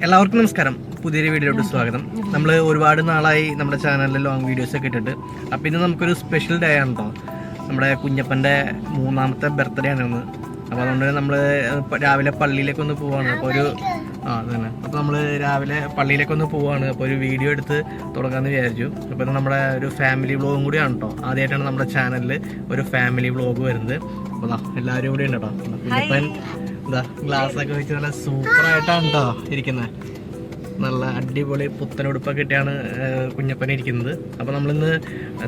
എല്ലാവർക്കും നമസ്കാരം. പുതിയൊരു വീഡിയോയിലോട്ട് സ്വാഗതം. നമ്മൾ ഒരുപാട് നാളായി നമ്മുടെ ചാനലിൽ ലോങ് വീഡിയോസ് ഒക്കെ ഇട്ടിട്ട്. അപ്പോൾ ഇന്ന് നമുക്കൊരു സ്പെഷ്യൽ ഡേ ആണ് കേട്ടോ. നമ്മുടെ കുഞ്ഞപ്പൻ്റെ 3ാമത്തെ ബർത്ത്ഡേ ആണ് ഇന്ന്. അപ്പോൾ അതുകൊണ്ട് നമ്മൾ രാവിലെ പള്ളിയിലേക്കൊന്ന് പോവാണ്. അപ്പോൾ അതന്നെ. അപ്പോൾ നമ്മൾ രാവിലെ പള്ളിയിലേക്കൊന്ന് പോവാണ്. അപ്പോൾ ഒരു വീഡിയോ എടുത്ത് തുടങ്ങാമെന്ന് വിചാരിച്ചു. അപ്പോൾ ഇത് നമ്മുടെ ഒരു ഫാമിലി വ്ളോഗും കൂടിയാണ് കേട്ടോ. ആദ്യമായിട്ടാണ് നമ്മുടെ ചാനലിൽ ഒരു ഫാമിലി വ്ളോഗ് വരുന്നത്. അപ്പോൾ എല്ലാവരും കൂടി ഉണ്ട് കേട്ടോ. കുഞ്ഞപ്പൻ ഗ്ലാസ് ഒക്കെ വെച്ച് നല്ല സൂപ്പറായിട്ടാണ് കേട്ടോ ഇരിക്കുന്നത്. നല്ല അടിപൊളി പുത്തനുടുപ്പൊക്കെ ഇട്ടാണ് കുഞ്ഞപ്പൻ ഇരിക്കുന്നത്. അപ്പോൾ നമ്മളിന്ന്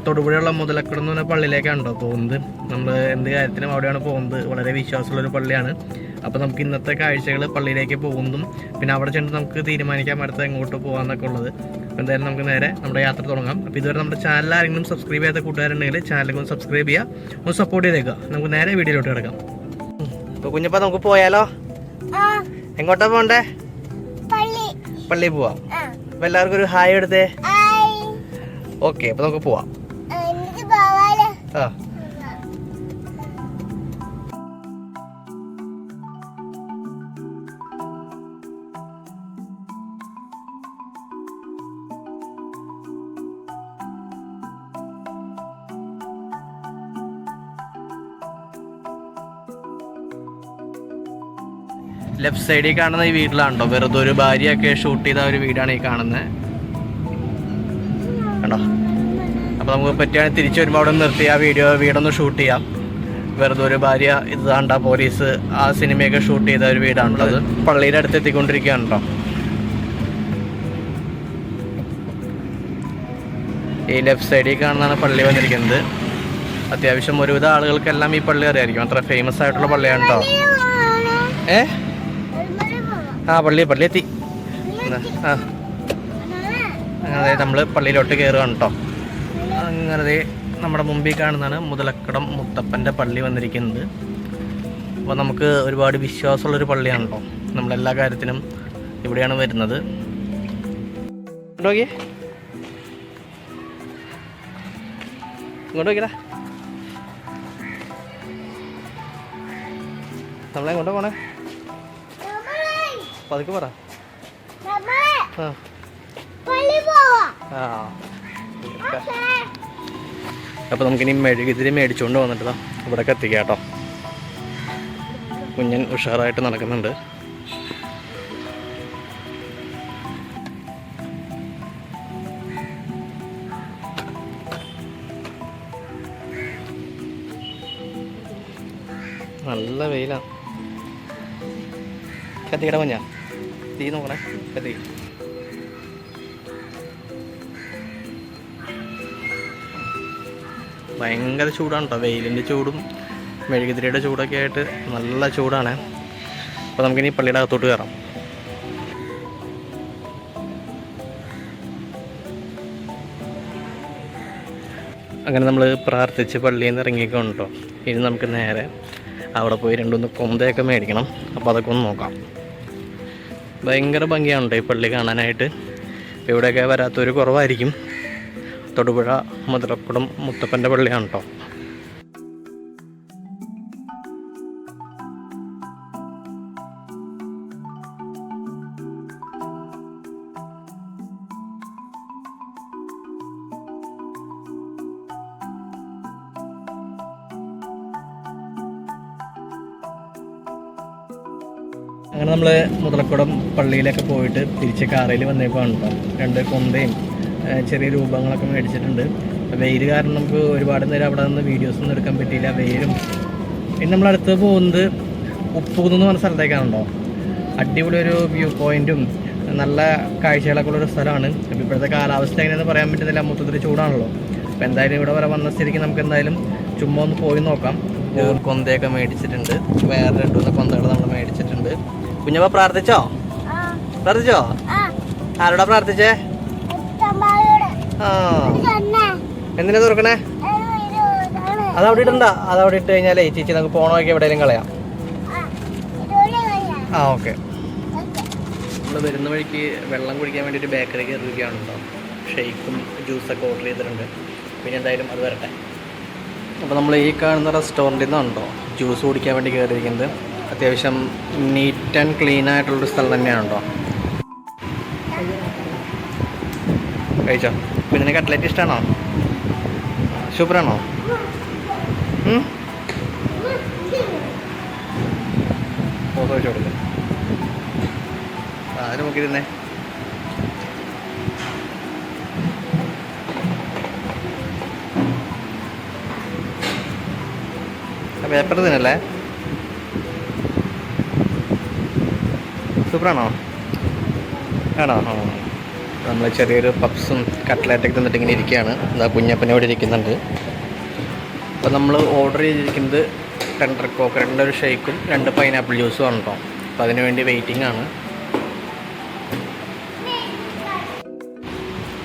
തൊടുപുഴയുള്ള മുതലക്കടം എന്ന് പറഞ്ഞ പള്ളിയിലേക്കാണ് കേട്ടോ പോകുന്നത്. നമ്മൾ എന്ത് കാര്യത്തിനും അവിടെയാണ് പോകുന്നത്. വളരെ വിശ്വാസമുള്ളൊരു പള്ളിയാണ്. അപ്പോൾ നമുക്ക് ഇന്നത്തെ കാഴ്ചകൾ പള്ളിയിലേക്ക് പോകുന്നതും പിന്നെ അവിടെ ചെന്ന് നമുക്ക് തീരുമാനിക്കാം അടുത്ത് എങ്ങോട്ട് പോകാമെന്നൊക്കെ ഉള്ളത്. അപ്പോൾ എന്തായാലും നമുക്ക് നേരെ നമ്മുടെ യാത്ര തുടങ്ങാം. അപ്പോൾ ഇതുവരെ നമ്മുടെ ചാനൽ ആരെങ്കിലും സബ്സ്ക്രൈബ് ചെയ്യാത്ത കൂട്ടുകാരുണ്ടെങ്കിൽ ചാനലൊക്കെ ഒന്ന് സബ്സ്ക്രൈബ് ചെയ്യുക, ഒന്ന് സപ്പോർട്ട് ചെയ്തേക്കുക. നമുക്ക് നേരെ വീഡിയോയിലോട്ട് കിടക്കാം. അപ്പോൾ കുഞ്ഞപ്പ നമുക്ക് പോയാലോ? എങ്ങോട്ടാ പോണ്ടേ? പള്ളി പോവാം. അപ്പൊ എല്ലാവർക്കും ഒരു ഹായ് എടുത്തേ. ഓക്കെ, അപ്പൊ നമുക്ക് പോവാം. ലെഫ്റ്റ് സൈഡിൽ കാണുന്ന ഈ വീട്ടിലാണോ വെറുതെ ഒരു ഭാര്യയൊക്കെ ഷൂട്ട് ചെയ്ത ഒരു വീടാണ് ഈ കാണുന്നത് കണ്ടോ. അപ്പോൾ നമുക്ക് പറ്റുകയാണെങ്കിൽ തിരിച്ചു വരുമ്പോൾ അവിടെ നിർത്തി ആ വീടൊന്ന് ഷൂട്ട് ചെയ്യാം. വെറുതെ ഒരു ഭാര്യ ഇതാണ്ട പോലീസ് ആ സിനിമയൊക്കെ ഷൂട്ട് ചെയ്ത ഒരു വീടാണുള്ളത്. പള്ളിയുടെ അടുത്ത് എത്തിക്കൊണ്ടിരിക്കുകയാണ് കേട്ടോ. ഈ ലെഫ്റ്റ് സൈഡിൽ കാണുന്നതാണ് പള്ളി വന്നിരിക്കുന്നത്. അത്യാവശ്യം ഒരുവിധ ആളുകൾക്കെല്ലാം ഈ പള്ളി അറിയായിരിക്കും. അത്ര ഫേമസ് ആയിട്ടുള്ള പള്ളിയാണ് കേട്ടോ. പള്ളി എത്തി. അങ്ങനെ നമ്മൾ പള്ളിയിലോട്ട് കയറുകയാണ് കേട്ടോ. അങ്ങനെ നമ്മുടെ മുമ്പിൽ കാണുന്നതാണ് മുതലക്കടം മുത്തപ്പൻ്റെ പള്ളി വന്നിരിക്കുന്നത്. അപ്പോൾ നമുക്ക് ഒരുപാട് വിശ്വാസമുള്ളൊരു പള്ളിയാണ് കേട്ടോ. നമ്മളെല്ലാ കാര്യത്തിനും ഇവിടെയാണ് വരുന്നത്. ഇങ്ങോട്ട് നോക്കിയതാ നമ്മളെങ്ങോട്ടാ പോണേ? പതുക്കെ പറ. അപ്പോൾ നമുക്കിനി മെഴുകുതിരി മേടിച്ചുകൊണ്ട് വന്നിട്ട് ഇവിടെയൊക്കെ എത്തിക്കാം കേട്ടോ. കുഞ്ഞൻ ഉഷാറായിട്ട് നടക്കുന്നുണ്ട്. നല്ല വെയിലാണ്. കത്തിക്കട കുഞ്ഞാ തീ നോക്കണേ. കത്തി ഭയങ്കര ചൂടാണ് കേട്ടോ. വെയിലിൻ്റെ ചൂടും മെഴുകുതിരിയുടെ ചൂടൊക്കെ ആയിട്ട് നല്ല ചൂടാണ്. അപ്പോൾ നമുക്കിനി പള്ളിയുടെ അകത്തോട്ട് കയറാം. അങ്ങനെ നമ്മൾ പ്രാർത്ഥിച്ച് പള്ളിയിൽ നിന്ന് ഇറങ്ങിക്കൊണ്ട് കേട്ടോ. ഇനി നമുക്ക് നേരെ അവിടെ പോയി 2-3 കൊന്തയൊക്കെ മേടിക്കണം. അപ്പോൾ അതൊക്കെ ഒന്ന് നോക്കാം. ഭയങ്കര ഭംഗിയാണ് കേട്ടോ ഈ പള്ളി കാണാനായിട്ട്. ഇവിടെയൊക്കെ വരാത്തൊരു കുറവായിരിക്കും. തൊടുപുഴ മുതലക്കുടം മുത്തപ്പൻ്റെ പള്ളിയാണ് കേട്ടോ. അങ്ങനെ നമ്മൾ മുതലക്കുടം പള്ളിയിലൊക്കെ പോയിട്ട് തിരിച്ച് കാറയിൽ വന്നേക്കാണ് കേട്ടോ. 2 കൊന്തയും ചെറിയ രൂപങ്ങളൊക്കെ മേടിച്ചിട്ടുണ്ട്. വെയിൽ കാരണം നമുക്ക് ഒരുപാട് നേരം അവിടെ നിന്ന് വീഡിയോസൊന്നും എടുക്കാൻ പറ്റിയില്ല, വെയിലും. ഇനി നമ്മളടുത്ത് പോകുന്നത് ഉപ്പൂന്ന് എന്ന് പറഞ്ഞ സ്ഥലത്തേക്കാണല്ലോ. അടിപൊളി ഒരു വ്യൂ പോയിൻറ്റും നല്ല കാഴ്ചകളൊക്കെ ഉള്ളൊരു സ്ഥലമാണ്. അപ്പോൾ ഇപ്പോഴത്തെ കാലാവസ്ഥ എങ്ങനെയെന്ന് പറയാൻ പറ്റുന്നില്ല, മൊത്തത്തിൽ ചൂടാണല്ലോ. അപ്പോൾ എന്തായാലും ഇവിടെ വരെ വന്ന സ്ഥിതിക്ക് നമുക്ക് എന്തായാലും ചുമ്മാ ഒന്ന് പോയി നോക്കാം. കൊന്തയൊക്കെ മേടിച്ചിട്ടുണ്ട്. വേറെ 2-3 കൊന്തകൾ നമ്മൾ മേടിച്ചിട്ടുണ്ട്. കുഞ്ഞപ്പ പ്രാർത്ഥിച്ചോ? ആരോടാ പ്രാർത്ഥിച്ചേ? എന്തിനാ തുറക്കണേ? അതവിടെ ഇട്ടുണ്ടാ? അതവിടെ ഇട്ട് കഴിഞ്ഞാലേ ചേച്ചി നമുക്ക് പോണമൊക്കെ എവിടെയെങ്കിലും കളയാം. ഓക്കെ. നമ്മൾ വരുന്ന വഴിക്ക് വെള്ളം കുടിക്കാൻ വേണ്ടിയിട്ട് ബേക്കറി കയറിയിരിക്കുകയാണ് കേട്ടോ. ഷെയ്ക്കും ജ്യൂസൊക്കെ ഓർഡർ ചെയ്തിട്ടുണ്ട്. പിന്നെ എന്തായാലും അത് വരട്ടെ. അപ്പോൾ നമ്മൾ ഈ കാണുന്ന റെസ്റ്റോറൻറ്റിൽ നിന്നാണ് കേട്ടോ ജ്യൂസ് കുടിക്കാൻ വേണ്ടി കയറിയിരിക്കുന്നത്. അത്യാവശ്യം നീറ്റ് ആൻഡ് ക്ലീൻ ആയിട്ടുള്ളൊരു സ്ഥലം തന്നെയാണ് കേട്ടോ. കഴിച്ചോ? കുഞ്ഞിന് കട്ട്ലറ്റ് ഇഷ്ടമാണോ? സൂപ്പറാണോ? ഫോട്ടോ വെച്ച് കൊടുക്കും. അത് നോക്കിയിരുന്നേ. പേപ്പർ തിന്നല്ലേ? സൂപ്പറാണോ? ആണോ? നമ്മൾ ചെറിയൊരു പപ്സും കട്ട്ലറ്റൊക്കെ തിന്നിട്ട് ഇങ്ങനെ ഇരിക്കുകയാണ്. എന്താ കുഞ്ഞപ്പനെ ഇവിടെ ഇരിക്കുന്നുണ്ട്. അപ്പോൾ നമ്മൾ ഓർഡർ ചെയ്തിരിക്കുന്നത് ടെൻഡർ കോക്കനട്ടിൻ്റെ ഒരു ഷേക്കും 2 പൈനാപ്പിൾ ജ്യൂസും ആണ് കേട്ടോ. അപ്പോൾ അതിന് വേണ്ടി വെയിറ്റിംഗ് ആണ്.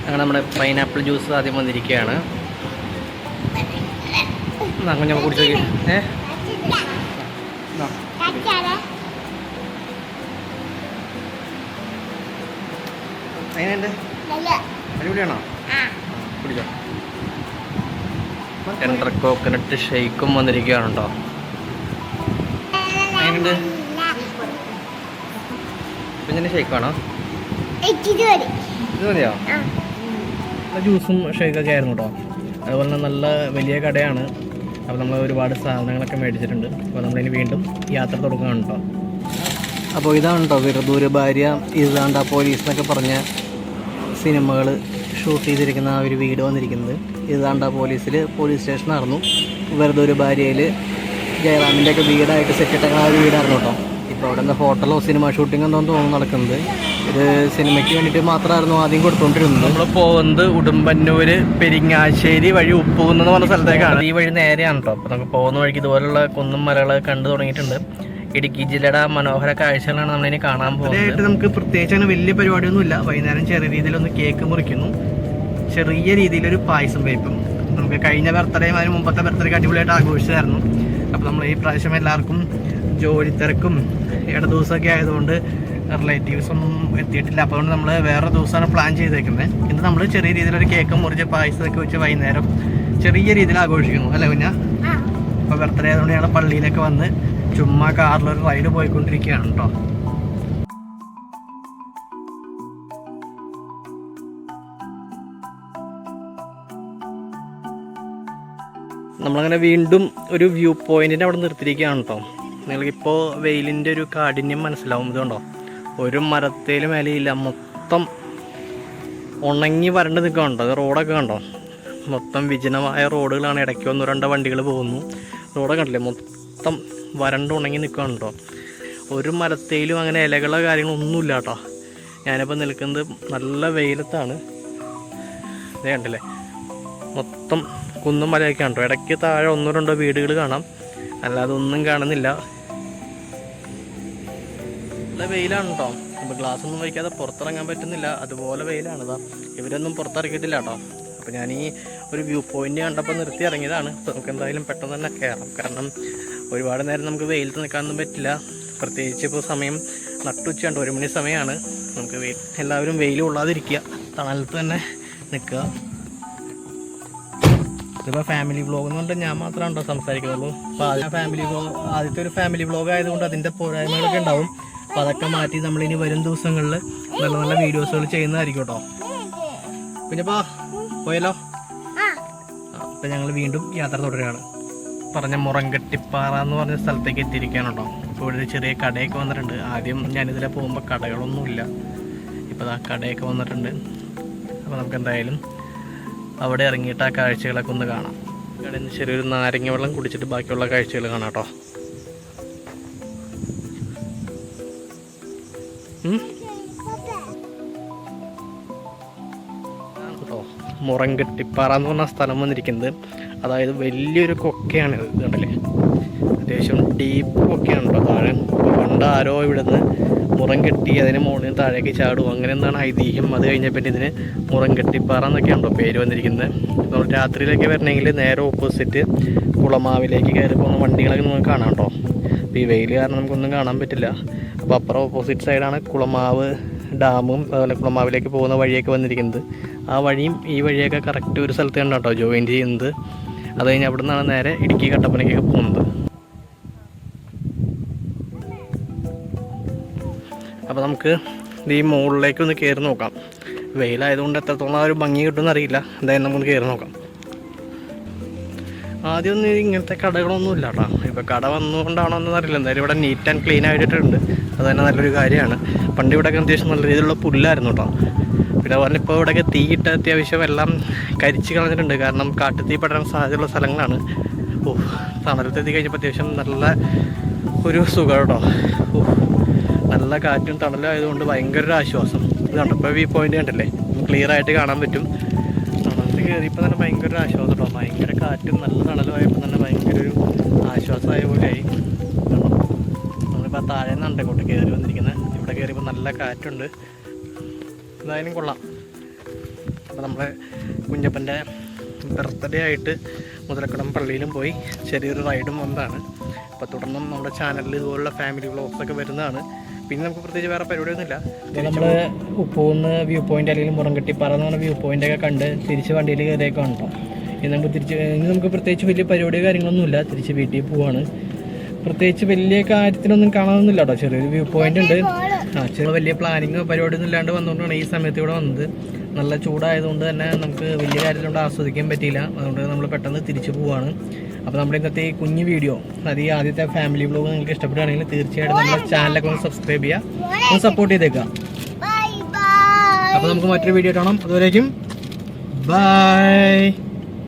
അങ്ങനെ നമ്മുടെ പൈനാപ്പിൾ ജ്യൂസ് ആദ്യം വന്നിരിക്കുകയാണ്. അങ്ങനെ കുടിച്ചു അതിനുണ്ട് അടിപൊളിയാണോ? കുടിച്ചോ. ടെൻഡർ കോക്കനട്ട് ഷേക്കും വന്നിരിക്കുകയാണ് കേട്ടോ. അതിനുണ്ട് കുഞ്ഞിൻ്റെ ഷേക്കാണോ? ഇത് മതിയോ? ജ്യൂസും ഷേക്കൊക്കെ ആയിരുന്നു കേട്ടോ. അതുപോലെ തന്നെ നല്ല വലിയ കടയാണ്. അപ്പോൾ നമ്മൾ ഒരുപാട് സാധനങ്ങളൊക്കെ മേടിച്ചിട്ടുണ്ട്. അപ്പോൾ നമ്മളിനി വീണ്ടും യാത്ര തുടങ്ങുകയാണ് കേട്ടോ. അപ്പോൾ ഇതാണ് കേട്ടോ വെറുതൊരു ഭാര്യ ഇതാണ്ട പോലീസ് എന്നൊക്കെ പറഞ്ഞ സിനിമകൾ ഷൂട്ട് ചെയ്തിരിക്കുന്ന ആ ഒരു വീട് വന്നിരിക്കുന്നത്. ഇതാണ്ട പോലീസ് സ്റ്റേഷനായിരുന്നു. വെറുതൊരു ഭാര്യയിൽ ജയറാമിൻ്റെ ഒക്കെ വീടായിട്ട് സെറ്റിട്ട ആ ഒരു വീടായിരുന്നു കേട്ടോ. ഇപ്പോൾ അവിടെ നിന്ന് ഹോട്ടലോ സിനിമ ഷൂട്ടിംഗ് എന്തോന്ന് തോന്നുന്നു നടക്കുന്നത്. ഇത് സിനിമയ്ക്ക് വേണ്ടിയിട്ട് മാത്രമായിരുന്നു ആദ്യം കൊടുത്തുകൊണ്ടിരുന്നത്. നമ്മൾ പോകുന്നത് ഉടുമ്പന്നൂർ പെരിങ്ങാശ്ശേരി വഴി ഉപ്പുകുന്ന് എന്ന് പറഞ്ഞ സ്ഥലത്തേക്കാണ്. ഈ വഴി നേരെയാണ് കേട്ടോ. അപ്പോൾ നമുക്ക് പോകുന്ന വഴിക്ക് ഇതുപോലുള്ള കുന്നും മലകളൊക്കെ കണ്ടു തുടങ്ങിയിട്ടുണ്ട്. ഇടുക്കി ജില്ലയുടെ മനോഹര കാഴ്ചകളാണ് നമ്മളിനി കാണാൻ പോകുന്നത്. നമുക്ക് പ്രത്യേകിച്ച് അങ്ങനെ വലിയ പരിപാടിയൊന്നുമില്ല. വൈകുന്നേരം ചെറിയ രീതിയിലൊന്ന് കേക്ക് മുറിക്കുന്നു, ചെറിയ രീതിയിലൊരു പായസം വയ്പ്പും. നമുക്ക് കഴിഞ്ഞ ബർത്ത്ഡേയും അതിന് മുമ്പത്തെ ബർത്ത്ഡേക്ക് അടിപൊളിയായിട്ട് ആഘോഷിച്ചായിരുന്നു. അപ്പോൾ നമ്മൾ ഈ പ്രാവശ്യം എല്ലാവർക്കും ജോലി തിരക്കും ദിവസമൊക്കെ ആയതുകൊണ്ട് റിലേറ്റീവ്സ് ഒന്നും എത്തിയിട്ടില്ല. അപ്പോൾ അതുകൊണ്ട് നമ്മൾ വേറെ ദിവസമാണ് പ്ലാൻ ചെയ്തേക്കുന്നത്. ഇന്ന് നമ്മൾ ചെറിയ രീതിയിലൊരു കേക്ക് മുറിച്ച് പായസമൊക്കെ വെച്ച് വൈകുന്നേരം ചെറിയ രീതിയിൽ ആഘോഷിക്കുന്നു അല്ലേ കുഞ്ഞ? അപ്പോൾ ബർത്ത്ഡേ ആയതുകൊണ്ട് ഞങ്ങൾ പള്ളിയിലൊക്കെ വന്ന് ചുമ്മാ കാറിലൊരു റൈഡ് പോയിക്കൊണ്ടിരിക്കുകയാണ് കേട്ടോ. നമ്മളങ്ങനെ വീണ്ടും ഒരു വ്യൂ പോയിന്റിൻ്റെ അവിടെ നിർത്തിയിരിക്കുകയാണ് കേട്ടോ. നിങ്ങൾക്കിപ്പോൾ വെയിലിൻ്റെ ഒരു കാഠിന്യം മനസ്സിലാവും. ഇതുകൊണ്ടോ ഒരു മരത്തേലും മേലെയില്ല, മൊത്തം ഉണങ്ങി വരണ്ട് നിൽക്കുന്നുണ്ടോ. അത് റോഡൊക്കെ കണ്ടോ, മൊത്തം വിജനമായ റോഡുകളാണ്. ഇടയ്ക്ക് 1-2 വണ്ടികൾ പോകുന്നു. റോഡൊക്കെ കണ്ടില്ലേ, മൊത്തം വരണ്ട് ഉണങ്ങി നിൽക്കുന്നുണ്ടോ. ഒരു മരത്തേലും അങ്ങനെ ഇലകളോ കാര്യങ്ങളൊന്നുമില്ല കേട്ടോ. ഞാനിപ്പോൾ നിൽക്കുന്നത് നല്ല വെയിലത്താണ്. ഇതേ കണ്ടില്ലേ, മൊത്തം കുന്നും മലയൊക്കെ ഉണ്ടോ. ഇടയ്ക്ക് താഴെ 1-2 വീടുകൾ കാണാം, അല്ലാതെ ഒന്നും കാണുന്നില്ല. നല്ല വെയിലാണ് കേട്ടോ. ഇപ്പോൾ ഗ്ലാസ് ഒന്നും വയ്ക്കാതെ പുറത്തിറങ്ങാൻ പറ്റുന്നില്ല, അതുപോലെ വെയിലാണിതാ. ഇവരൊന്നും പുറത്തിറക്കിയിട്ടില്ല കേട്ടോ. അപ്പോൾ ഞാൻ ഈ ഒരു വ്യൂ പോയിന്റ് കണ്ടപ്പോൾ നിർത്തി ഇറങ്ങിയതാണ്. നമുക്ക് എന്തായാലും പെട്ടെന്ന് തന്നെ കയറാം. കാരണം ഒരുപാട് നേരം നമുക്ക് വെയിലത്ത് നിൽക്കാനൊന്നും പറ്റില്ല. പ്രത്യേകിച്ച് ഇപ്പോൾ സമയം നട്ടുച്ചയുണ്ട്, 1 മണി സമയമാണ്. നമുക്ക് എല്ലാവരും വെയിൽ കൊള്ളാതിരിക്കുക, തണലത്ത് തന്നെ നിൽക്കുക. ഇതിപ്പോൾ ഫാമിലി വ്ളോഗ് എന്ന് പറഞ്ഞാൽ ഞാൻ മാത്രമാണോ സംസാരിക്കുന്നുള്ളൂ. അപ്പോൾ ആദ്യത്തെ ഒരു ഫാമിലി വ്ളോഗ് ആയതുകൊണ്ട് അതിൻ്റെ പോരായ്മകളൊക്കെ ഉണ്ടാവും. അപ്പോൾ അതൊക്കെ മാറ്റി നമ്മളിനി വരും ദിവസങ്ങളിൽ നല്ല നല്ല വീഡിയോസുകൾ ചെയ്യുന്നതായിരിക്കും കേട്ടോ. പിന്നെ പോയല്ലോ. അപ്പം ഞങ്ങൾ വീണ്ടും യാത്ര തുടരുകയാണ്. പറഞ്ഞ മുറങ്കട്ടിപ്പാറ എന്ന് പറഞ്ഞ സ്ഥലത്തേക്ക് എത്തിയിരിക്കുകയാണ് കേട്ടോ. ഇപ്പോൾ ഇവിടെ ഒരു ചെറിയ കടയൊക്കെ വന്നിട്ടുണ്ട്. ആദ്യം ഞാനിതിലെ പോകുമ്പോൾ കടകളൊന്നുമില്ല, ഇപ്പോൾ ആ കടയൊക്കെ വന്നിട്ടുണ്ട്. അപ്പോൾ നമുക്ക് എന്തായാലും അവിടെ ഇറങ്ങിയിട്ട് ആ കാഴ്ചകളൊക്കെ ഒന്ന് കാണാം. കടയിൽ നിന്ന് ചെറിയൊരു നാരങ്ങ വെള്ളം കുടിച്ചിട്ട് ബാക്കിയുള്ള കാഴ്ചകൾ കാണാം കേട്ടോ. കേട്ടോ മുറങ്കട്ടിപ്പാറ എന്ന് പറഞ്ഞ സ്ഥലം വന്നിരിക്കുന്നത്. അതായത് വലിയൊരു കൊക്കയാണ് ഇത് കണ്ടല്ലേ, അത്യാവശ്യം ഡീപ്പ് കൊക്കയാണ് കേട്ടോ. താഴെ പണ്ട് ആരോ ഇവിടുന്ന് മുറം കെട്ടി അതിന് മുകളിൽ താഴേക്ക് ചാടും, അങ്ങനെ എന്താണ് ഐതിഹ്യം. അത് കഴിഞ്ഞപ്പോൾ ഇതിന് മുറങ്കട്ടിപ്പാറ എന്നൊക്കെയാണല്ലോ പേര് വന്നിരിക്കുന്നത്. നമ്മൾ രാത്രിയിലൊക്കെ വരണമെങ്കിൽ നേരെ ഓപ്പോസിറ്റ് കുളമാവിലേക്ക് കയറി പോകുന്ന വണ്ടികളൊക്കെ നമുക്ക് കാണാം കേട്ടോ. അപ്പോൾ ഈ വെയിൽ കാരണം നമുക്കൊന്നും കാണാൻ പറ്റില്ല. അപ്പോൾ അപ്പുറം ഓപ്പോസിറ്റ് സൈഡാണ് കുളമാവ് ഡാമും അതുപോലെ കുളമാവിലേക്ക് പോകുന്ന വഴിയൊക്കെ വന്നിരിക്കുന്നത്. ആ വഴിയും ഈ വഴിയൊക്കെ കറക്റ്റ് ഒരു സ്ഥലത്ത് കണ്ടോ കേട്ടോ ജോയിൻ ചെയ്യുന്നത്. അത് കഴിഞ്ഞ് അവിടെ നിന്നാണ് നേരെ ഇടുക്കി കട്ടപ്പനയ്ക്കൊക്കെ പോകുന്നത്. അപ്പോൾ നമുക്ക് ഈ മുകളിലേക്ക് ഒന്ന് കയറി നോക്കാം. വെയിലായതുകൊണ്ട് എത്രത്തോളം ആ ഒരു ഭംഗി കിട്ടുമെന്ന് അറിയില്ല. എന്തായാലും നമുക്ക് കയറി നോക്കാം. ആദ്യമൊന്നും ഇങ്ങനത്തെ കടകളൊന്നും ഇല്ല കേട്ടോ. ഇപ്പോൾ കട വന്നുകൊണ്ടാണോ എന്ന് അറിയില്ല. എന്തായാലും ഇവിടെ നീറ്റ് ആൻഡ് ക്ലീൻ ആയിട്ടുണ്ട്. അത് തന്നെ നല്ലൊരു കാര്യമാണ്. പണ്ട് ഇവിടെയൊക്കെ അത്യാവശ്യം നല്ല രീതിയിലുള്ള പുല്ലായിരുന്നു കേട്ടോ. പിന്നെ അതുപോലെ ഇപ്പോൾ ഇവിടെയൊക്കെ തീയിട്ട് അത്യാവശ്യം എല്ലാം കരിച്ച് കളഞ്ഞിട്ടുണ്ട്. കാരണം കാട്ടുതീ പെടാൻ സാധ്യതയുള്ള സ്ഥലങ്ങളാണ്. തണലത്തെത്തി കഴിഞ്ഞപ്പോൾ അത്യാവശ്യം നല്ല ഒരു സുഖം കേട്ടോ. നല്ല കാറ്റും തണലും ആയതുകൊണ്ട് ഭയങ്കര ഒരു ആശ്വാസം. ഇതുണ്ട് ഇപ്പോൾ വ്യൂ പോയിൻ്റ് കണ്ടല്ലേ, ക്ലിയർ ആയിട്ട് കാണാൻ പറ്റും. തണലത്ത് കയറിയപ്പോൾ തന്നെ ഭയങ്കര ഒരു ആശ്വാസം കേട്ടോ. ഭയങ്കര കാറ്റും നല്ല തണലും ആയപ്പോൾ തന്നെ ഭയങ്കര ഒരു ആശ്വാസമായ പോലെയായി. നമ്മളിപ്പോൾ താഴെ നിന്നുണ്ട് ഇങ്ങോട്ട് കയറി വന്നിരിക്കുന്നത്. ഇവിടെ കയറിയപ്പോൾ നല്ല കാറ്റുണ്ട്. എന്തായാലും കൊള്ളാം. അപ്പോൾ നമ്മുടെ കുഞ്ഞപ്പൻ്റെ ബർത്ത്ഡേ ആയിട്ട് മുതലക്കടം പള്ളിയിലും പോയി ചെറിയൊരു റൈഡും വന്നതാണ്. അപ്പോൾ തുടർന്നും നമ്മുടെ ചാനലിൽ ഇതുപോലുള്ള ഫാമിലി വ്ളോഗ്സൊക്കെ വരുന്നതാണ്. പിന്നെ നമുക്ക് പ്രത്യേകിച്ച് വേറെ പരിപാടിയൊന്നുമില്ല. നമ്മൾ ഉപ്പൂന്ന് വ്യൂ പോയിൻ്റ് അല്ലെങ്കിൽ മുറംകെട്ടിപ്പാറ എന്ന് പറഞ്ഞ വ്യൂ പോയിൻ്റൊക്കെ കണ്ട് തിരിച്ച് വണ്ടിയിൽ കയറിയേക്കാണ് കേട്ടോ. ഇനി നമുക്ക് പ്രത്യേകിച്ച് വലിയ പരിപാടിയോ കാര്യങ്ങളൊന്നുമില്ല. തിരിച്ച് വീട്ടിൽ പോവാണ്. പ്രത്യേകിച്ച് വലിയ കാര്യത്തിനൊന്നും കാണാനൊന്നുമില്ല കേട്ടോ. ചെറിയൊരു വ്യൂ പോയിൻ്റ് ഉണ്ട്. ചെറിയ വലിയ പ്ലാനിങ്ങോ പരിപാടിയൊന്നും ഇല്ലാണ്ട് വന്നുകൊണ്ടാണ് ഈ സമയത്ത് ഇവിടെ വന്നത്. നല്ല ചൂടായതുകൊണ്ട് തന്നെ നമുക്ക് വലിയ കാര്യത്തിലൂടെ ആസ്വദിക്കാൻ പറ്റിയില്ല. അതുകൊണ്ട് നമ്മൾ പെട്ടെന്ന് തിരിച്ചു പോവുകയാണ്. അപ്പോൾ നമ്മുടെ ഇന്നത്തെ ഈ കുഞ്ഞു വീഡിയോ, അത് ഈ ആദ്യത്തെ ഫാമിലി വ്ലോഗ് നിങ്ങൾക്ക് ഇഷ്ടപ്പെടുകയാണെങ്കിൽ തീർച്ചയായിട്ടും നമ്മുടെ ചാനലൊക്കെ ഒന്ന് സബ്സ്ക്രൈബ് ചെയ്യുക, ഒന്ന് സപ്പോർട്ട് ചെയ്തേക്കുക. അപ്പോൾ നമുക്ക് മറ്റൊരു വീഡിയോ കാണാം. അതുവരേക്കും ബൈ.